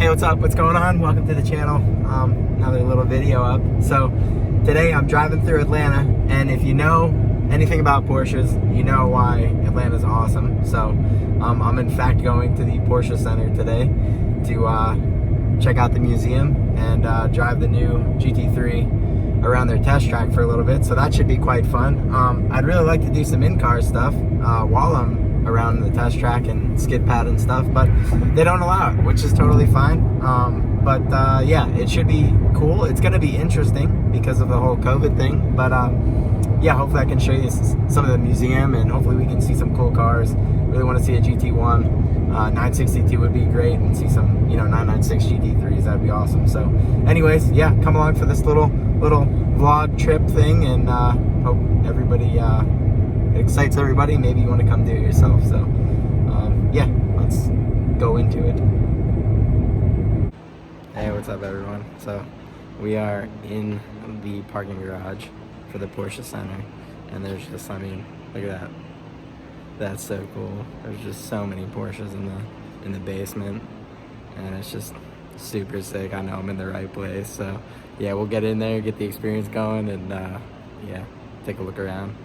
Hey, what's up? What's going on? Welcome to the channel. Another little video up. So today I'm driving through Atlanta, and if you know anything about Porsches, you know why Atlanta's awesome. So I'm in fact going to the Porsche Center today to check out the museum and drive the new GT3 around their test track for a little bit. So that should be quite fun. I'd really like to do some in-car stuff while I'm around the test track and skid pad and stuff, but they don't allow it, which is totally fine. But yeah, it should be cool. It's going to be interesting because of the whole COVID thing, but yeah, hopefully I can show you some of the museum, and hopefully we can see some cool cars. Really want to see a GT1. 962 would be great, and see some, 996 GT3s. That'd be awesome. So anyways, yeah, come along for this little vlog trip thing, and hope everybody excites everybody. Maybe you want to come do it yourself. So yeah, let's go into it. Hey, what's up everyone? So we are in the parking garage for the Porsche Center, and there's just, look at that. That's so cool. There's just so many Porsches in the basement, and it's just super sick. I know I'm in the right place. So yeah, we'll get in there, get the experience going, and yeah, take a look around.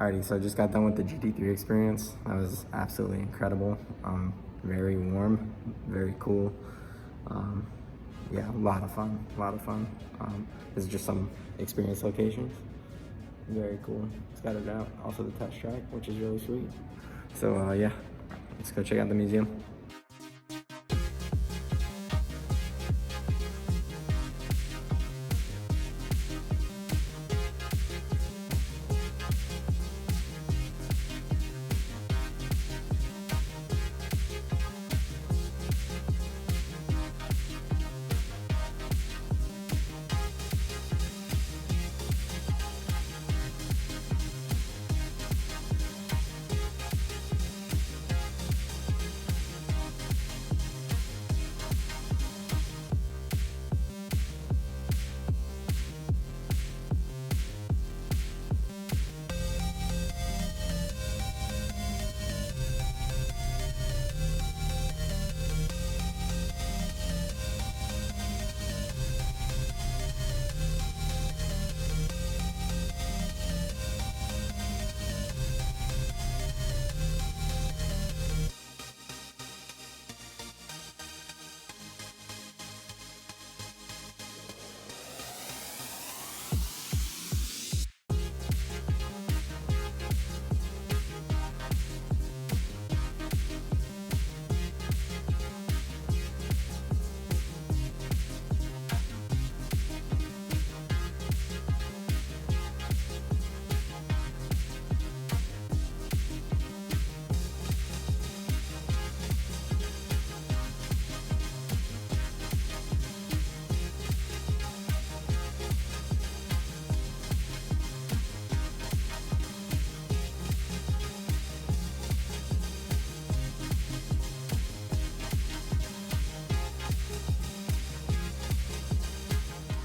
Alrighty, so I just got done with the GT3 experience. That was absolutely incredible. Very warm, very cool. Yeah, a lot of fun, This is just some experience locations. Very cool. Scattered out. Also the test track, which is really sweet. So yeah, let's go check out the museum.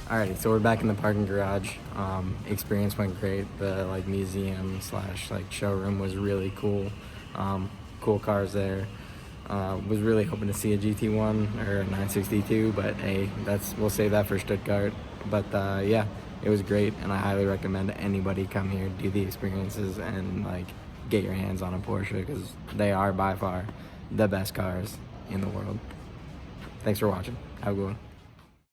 Alrighty, so we're back in the parking garage. Experience went great. The museum slash showroom was really cool. Cool cars there. Was really hoping to see a GT1 or a 962, but hey, we'll save that for Stuttgart. But yeah, it was great, and I highly recommend anybody come here, do the experiences, and get your hands on a Porsche, because they are by far the best cars in the world. Thanks for watching. Have a good one.